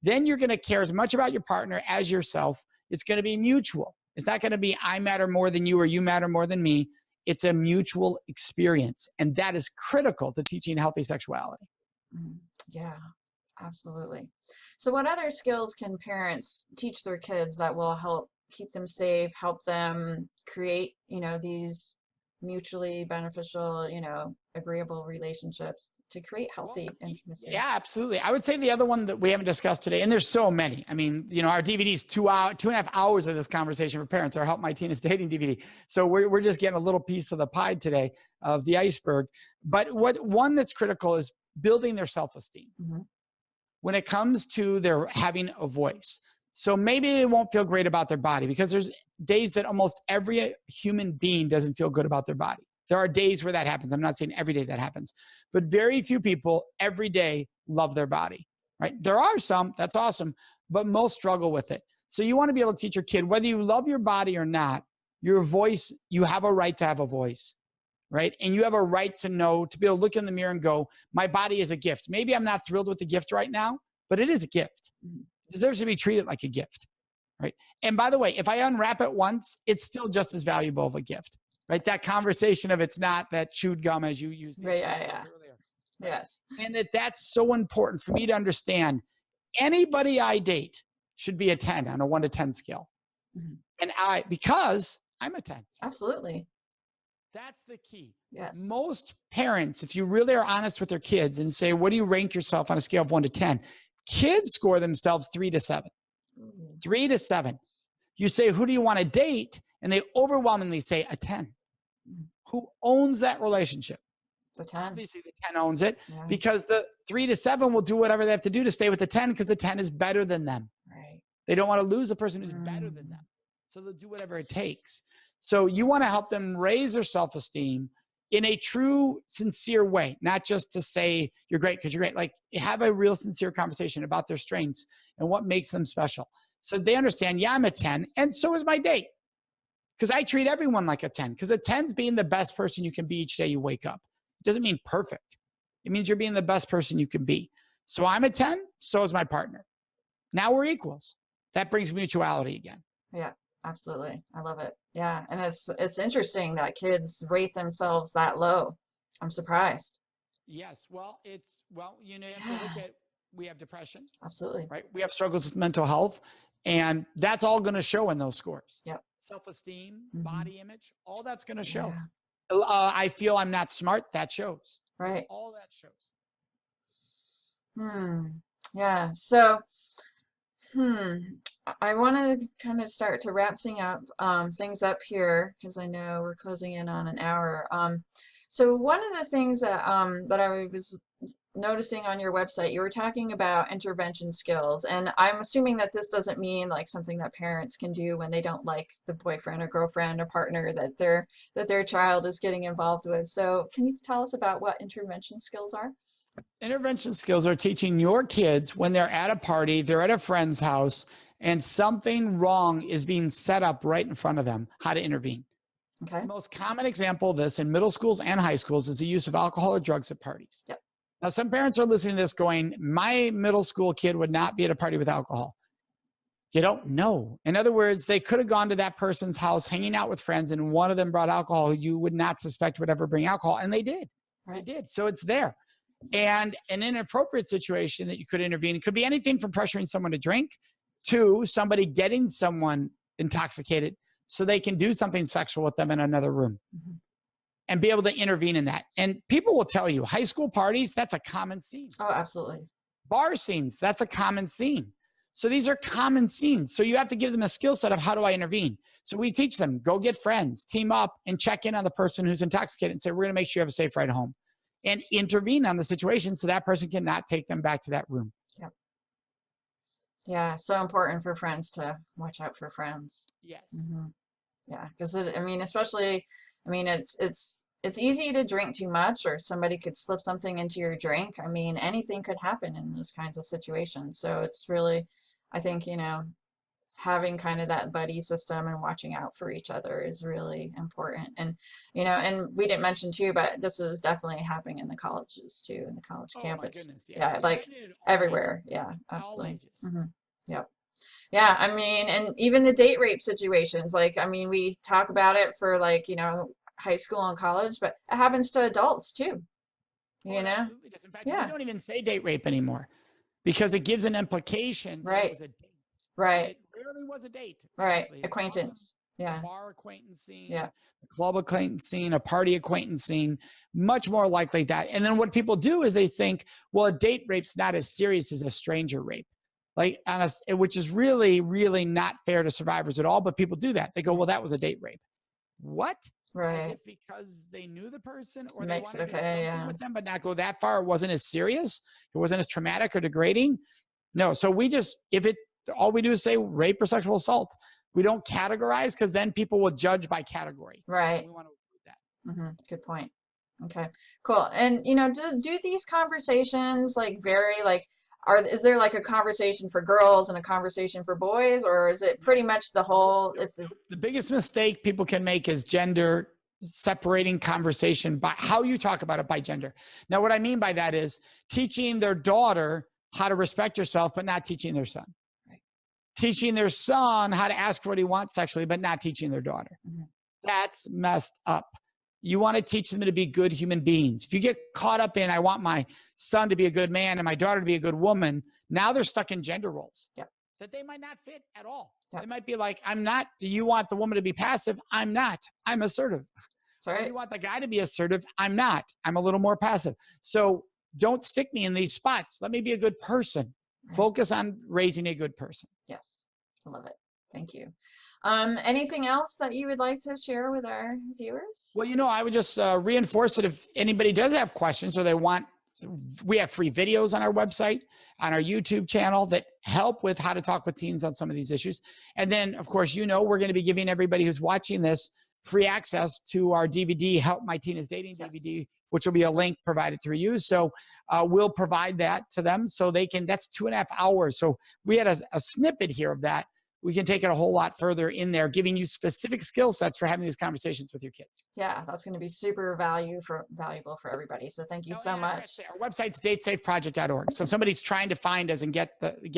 Then you're going to care as much about your partner as yourself. It's going to be mutual. It's not going to be I matter more than you or you matter more than me. It's a mutual experience. And that is critical to teaching healthy sexuality. Yeah, absolutely. So what other skills can parents teach their kids that will help keep them safe, help them create, these mutually beneficial, agreeable relationships to create healthy intimacy? Yeah, absolutely. I would say the other one that we haven't discussed today, and there's so many. I mean, our DVD is 2.5 hours of this conversation for parents, our Help My Teen is Dating DVD. So we're just getting a little piece of the pie today of the iceberg. But one that's critical is building their self-esteem. Mm-hmm. When it comes to their having a voice. So maybe they won't feel great about their body, because there's days that almost every human being doesn't feel good about their body. There are days where that happens. I'm not saying every day that happens, but very few people every day love their body, right? There are some, that's awesome, but most struggle with it. So you want to be able to teach your kid, whether you love your body or not, your voice, you have a right to have a voice, right? And you have a right to know, to be able to look in the mirror and go, my body is a gift. Maybe I'm not thrilled with the gift right now, but it is a gift. It deserves to be treated like a gift, right? And by the way, if I unwrap it once, it's still just as valuable of a gift, right? That conversation of it's not that chewed gum as you used earlier. Right? Yes. And that's so important for me to understand. Anybody I date should be a 10 on a 1 to 10 scale. Mm-hmm. And because I'm a 10. Absolutely. That's the key. Yes. Most parents, if you really are honest with their kids and say, what do you rank yourself on a scale of 1 to 10? Kids score themselves 3 to 7. 3 to 7. You say, who do you want to date? And they overwhelmingly say a 10. Who owns that relationship? The 10. Obviously, the 10 owns it, because the 3 to 7 will do whatever they have to do to stay with the 10, because the 10 is better than them. Right. They don't want to lose a person who's better than them. So they'll do whatever it takes. So you want to help them raise their self-esteem in a true, sincere way, not just to say you're great because you're great. Like, have a real sincere conversation about their strengths and what makes them special. So they understand, yeah, I'm a 10, and so is my date. Because I treat everyone like a 10, because a 10's being the best person you can be each day you wake up. It doesn't mean perfect. It means you're being the best person you can be. So I'm a 10, so is my partner. Now we're equals. That brings mutuality again. Yeah, absolutely. I love it. Yeah. And it's interesting that kids rate themselves that low. I'm surprised. Yes. Well, you have to look at, we have depression. Absolutely. Right. We have struggles with mental health, and that's all going to show in those scores. Yep. self-esteem, Mhm. body image, all that's going to show. Yeah. I feel I'm not smart. That shows. Right. All that shows. Yeah. So, I want to kind of start to wrap things up here because I know we're closing in on an hour. So one of the things that I was noticing on your website, you were talking about intervention skills, and I'm assuming that this doesn't mean like something that parents can do when they don't like the boyfriend or girlfriend or partner that their child is getting involved with. So can you tell us about what intervention skills are? Intervention skills are teaching your kids when they're at a party, they're at a friend's house, and something wrong is being set up right in front of them, how to intervene. Okay. The most common example of this in middle schools and high schools is the use of alcohol or drugs at parties. Yep. Now, some parents are listening to this going, my middle school kid would not be at a party with alcohol. You don't know. In other words, they could have gone to that person's house, hanging out with friends, and one of them brought alcohol. You would not suspect would ever bring alcohol. And they did. Right. They did. So it's there. And an inappropriate situation that you could intervene, it could be anything from pressuring someone to drink to somebody getting someone intoxicated so they can do something sexual with them in another room. Mhm. And be able to intervene in that. And people will tell you, high school parties, that's a common scene. Oh, absolutely. Bar scenes, that's a common scene. So these are common scenes. So you have to give them a skill set of how do I intervene? So we teach them, go get friends, team up, and check in on the person who's intoxicated and say, we're going to make sure you have a safe ride home. And intervene on the situation so that person cannot take them back to that room. Yep. Yeah, so important for friends to watch out for friends. Yes. Mm-hmm. Yeah, because especially, it's easy to drink too much, or somebody could slip something into your drink. I mean, anything could happen in those kinds of situations. So it's really, I think, having kind of that buddy system and watching out for each other is really important. And, and we didn't mention too, but this is definitely happening in the colleges too, in the college campus. My goodness. Yes. Yeah, It's like happening at all everywhere. ages. Yeah, All absolutely. ages. Mm-hmm. Yep. Yeah, and even the date rape situations, we talk about it for high school and college, but it happens to adults too, It absolutely does. In fact, Yeah. we don't even say date rape anymore because it gives an implication that Right. it was a date. Right. It rarely was a date. Right. Honestly. Acquaintance. Yeah. The bar acquaintance scene, Yeah. the club acquaintance scene, a party acquaintance scene, much more likely that. And then what people do is they think, well, a date rape's not as serious as a stranger rape. Which is really, really not fair to survivors at all. But people do that. They go, well, that was a date rape. What? As Right. if because they knew the person or Makes they it wanted to do okay, something yeah. with them, but not go that far. It wasn't as serious. It wasn't as traumatic or degrading. No. So all we do is say rape or sexual assault. We don't categorize because then people will judge by category. Right. We want to avoid that. Good point. Okay, cool. And do these conversations vary? Is there a conversation for girls and a conversation for boys, or is it pretty much the whole? The biggest mistake people can make is gender separating conversation by how you talk about it by gender. Now, what I mean by that is teaching their daughter how to respect herself, but not teaching their son. Right. Teaching their son how to ask for what he wants sexually, but not teaching their daughter. Mhm. That's messed up. You want to teach them to be good human beings. If you get caught up in, I want my son to be a good man and my daughter to be a good woman, now they're stuck in gender roles that they might not fit at all. They might be like, I'm not, you want the woman to be passive. I'm not, I'm assertive. Sorry. Or you want the guy to be assertive. I'm not, I'm a little more passive. So don't stick me in these spots. Let me be a good person. Right. Focus on raising a good person. Yes. I love it. Thank you. Anything else that you would like to share with our viewers? Well, I would just reinforce it if anybody does have questions or we have free videos on our website, on our YouTube channel that help with how to talk with teens on some of these issues. And then, of course, we're going to be giving everybody who's watching this free access to our DVD, Help My Teen is Dating DVD, which will be a link provided through you. So we'll provide that to them so they can, that's 2.5 hours. So we had a snippet here of that. We can take it a whole lot further in there, giving you specific skill sets for having these conversations with your kids. Yeah, that's going to be super valuable for everybody. So thank you so much. Our website's datesafeproject.org. So if somebody's trying to find us and get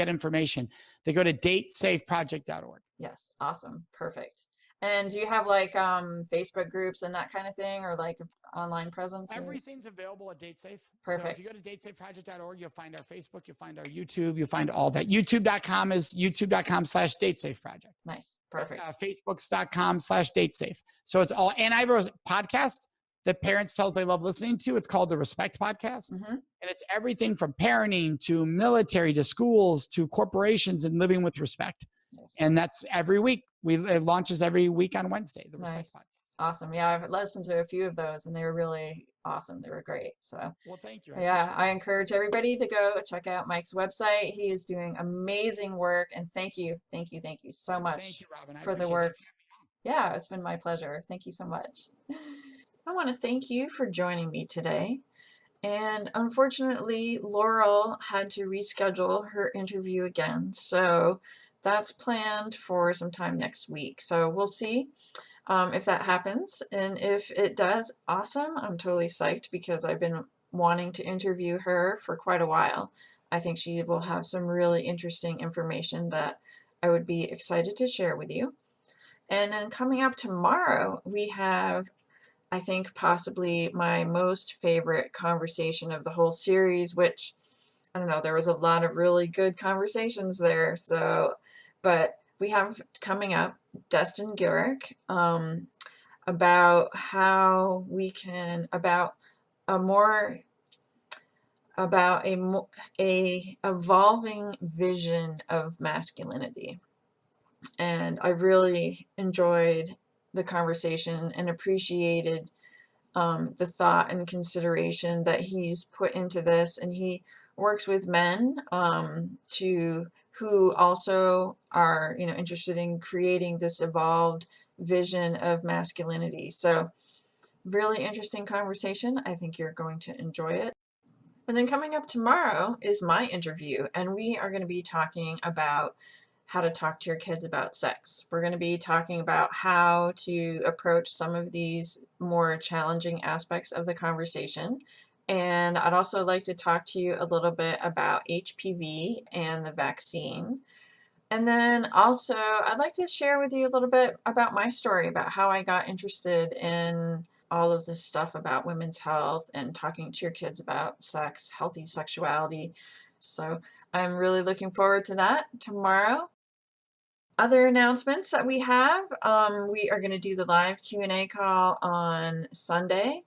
information, they go to datesafeproject.org. Yes, awesome, perfect. And do you have like Facebook groups and that kind of thing, or like online presence? Everything's available at DateSafe. So if you Perfect. go to datesafeproject.org, you'll find our Facebook, you'll find our YouTube, you'll find all that. youtube.com/datesafeproject. Nice. Perfect. facebooks.com/datesafe. So it's all, and I have a podcast that parents tell us they love listening to. It's called the Respect Podcast. Mm-hmm. And it's everything from parenting to military to schools to corporations and living with respect. Yes. And that's every week. It launches every week on Wednesday, the Respect Nice. Podcast. Awesome. Yeah, I've listened to a few of those and they were really awesome. They were great. So, well, thank you. Yeah, I encourage everybody to go check out Mike's website. He is doing amazing work, and thank you so much Thank you, Robin. for the work. Yeah, it's been my pleasure. Thank you so much. I want to thank you for joining me today. And unfortunately, Laurel had to reschedule her interview again. So that's planned for some time next week. So we'll see if that happens. And if it does, awesome. I'm totally psyched because I've been wanting to interview her for quite a while. I think she will have some really interesting information that I would be excited to share with you. And then coming up tomorrow, we have, I think, possibly my most favorite conversation of the whole series, which, I don't know, there was a lot of really good conversations there. So, but we have coming up Destin Garrick about how we can, about a evolving vision of masculinity. And I really enjoyed the conversation and appreciated the thought and consideration that he's put into this. And he works with men who also are, interested in creating this evolved vision of masculinity. So really interesting conversation. I think you're going to enjoy it. And then coming up tomorrow is my interview, and we are going to be talking about how to talk to your kids about sex. We're going to be talking about how to approach some of these more challenging aspects of the conversation. And I'd also like to talk to you a little bit about HPV and the vaccine. And then also, I'd like to share with you a little bit about my story, about how I got interested in all of this stuff about women's health and talking to your kids about sex, healthy sexuality. So I'm really looking forward to that tomorrow. Other announcements that we have, we are going to do the live Q&A call on Sunday.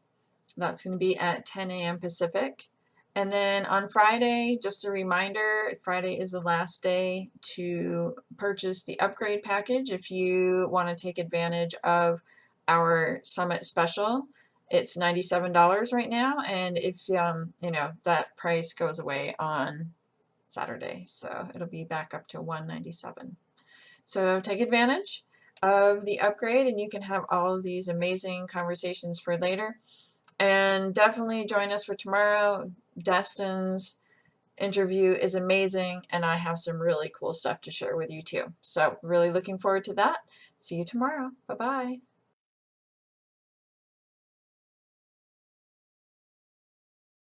That's going to be at 10 a.m. Pacific. And then on Friday, just a reminder, Friday is the last day to purchase the upgrade package if you want to take advantage of our summit special. It's $97 right now, and if that price goes away on Saturday, so it'll be back up to $197. So take advantage of the upgrade, and you can have all of these amazing conversations for later. And definitely join us for tomorrow. Destin's interview is amazing, and I have some really cool stuff to share with you too. So really looking forward to that. See you tomorrow. Bye-bye.